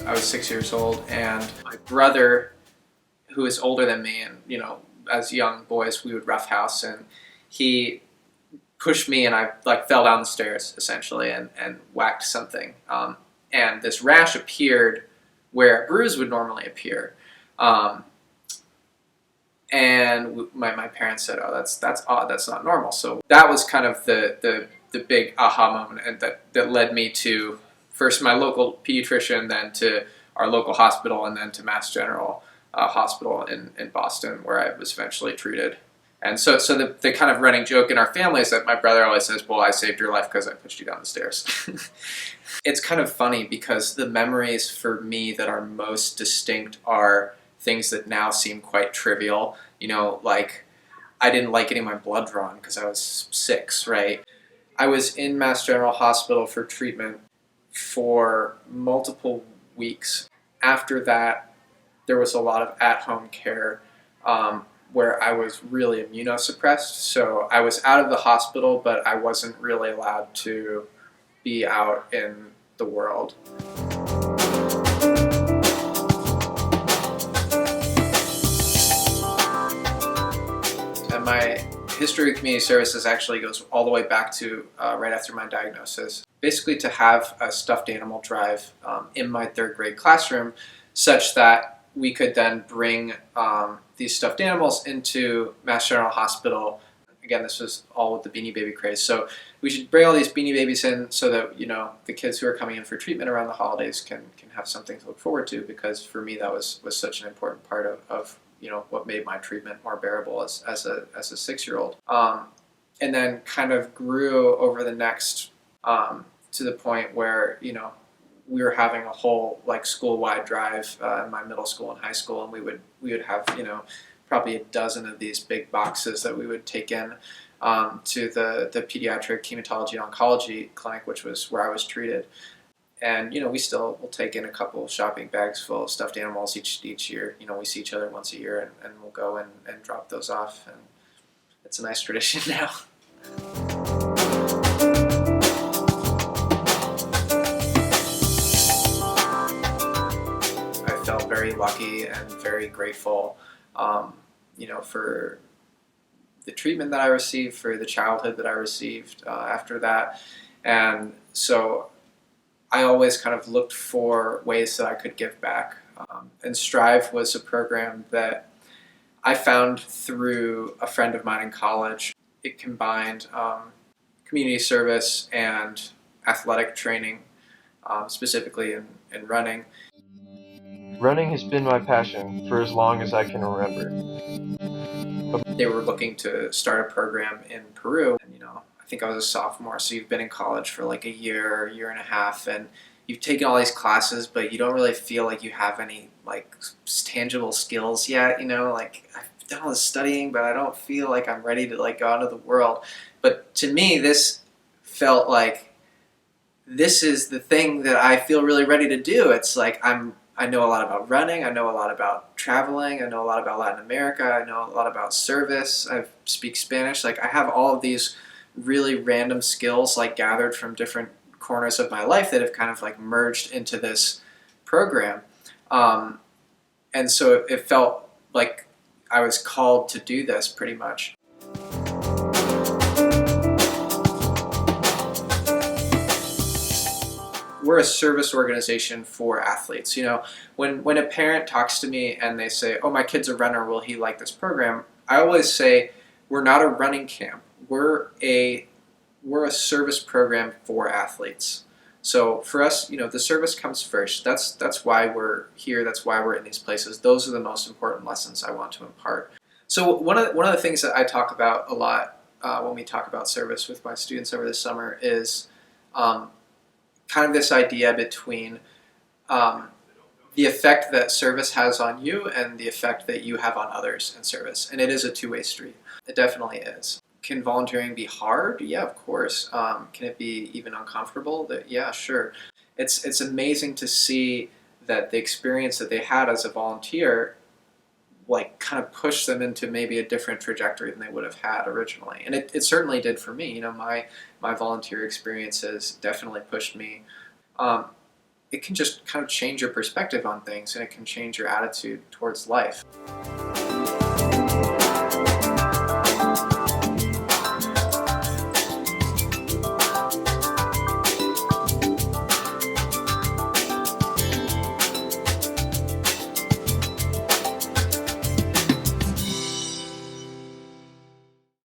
I was 6 years old, and my brother, who is older than me, and as young boys we would roughhouse, and he pushed me, and I fell down the stairs essentially, and whacked something, and this rash appeared where a bruise would normally appear, and my parents said, "Oh, that's odd. That's not normal." So that was kind of the big aha moment, and that led me to first my local pediatrician, then to our local hospital, and then to Mass General Hospital in Boston, where I was eventually treated. And so the kind of running joke in our family is that my brother always says, "Well, I saved your life because I pushed you down the stairs." It's kind of funny because the memories for me that are most distinct are things that now seem quite trivial. Like I didn't like getting my blood drawn because I was 6, right? I was in Mass General Hospital for treatment for multiple weeks. After that, there was a lot of at-home care where I was really immunosuppressed. So I was out of the hospital, but I wasn't really allowed to be out in the world. And my history of community services actually goes all the way back to right after my diagnosis. Basically to have a stuffed animal drive in my 3rd grade classroom such that we could then bring these stuffed animals into Mass General Hospital. Again, this was all with the Beanie Baby craze. So we should bring all these Beanie Babies in so that the kids who are coming in for treatment around the holidays can have something to look forward to, because for me that was such an important part of what made my treatment more bearable as a 6-year-old. And then kind of grew over the next to the point where we were having a whole school-wide drive in my middle school and high school, and we would have probably a dozen of these big boxes that we would take in to the pediatric hematology and oncology clinic, which was where I was treated. And we still will take in a couple shopping bags full of stuffed animals each year. We see each other once a year, and we'll go and drop those off, and it's a nice tradition now. I felt very lucky and very grateful, for the treatment that I received, for the childhood that I received after that, and so I always kind of looked for ways that I could give back. And Strive was a program that I found through a friend of mine in college. It combined community service and athletic training, specifically in running. Running has been my passion for as long as I can remember. They were looking to start a program in Peru, and I think I was a sophomore, so you've been in college for like a year and a half, and you've taken all these classes, but you don't really feel like you have any tangible skills yet. I've done all this studying, but I don't feel like I'm ready to go out into the world. But to me, this felt like this is the thing that I feel really ready to do. It's like I know a lot about running, I know a lot about traveling, I know a lot about Latin America, I know a lot about service, I speak Spanish. I have all of these really random skills gathered from different corners of my life that have kind of merged into this program. And so it felt like I was called to do this pretty much. We're a service organization for athletes. When a parent talks to me and they say, "Oh, my kid's a runner, will he like this program?" I always say, we're not a running camp. We're a service program for athletes. So for us, the service comes first. That's why we're here. That's why we're in these places. Those are the most important lessons I want to impart. So one of the things that I talk about a lot when we talk about service with my students over the summer is kind of this idea between the effect that service has on you and the effect that you have on others in service. And it is a two-way street. It definitely is. Can volunteering be hard? Yeah, of course. Can it be even uncomfortable? Yeah, sure. It's amazing to see that the experience that they had as a volunteer kind of pushed them into maybe a different trajectory than they would have had originally. And it certainly did for me. My volunteer experiences definitely pushed me. it can just kind of change your perspective on things, and it can change your attitude towards life.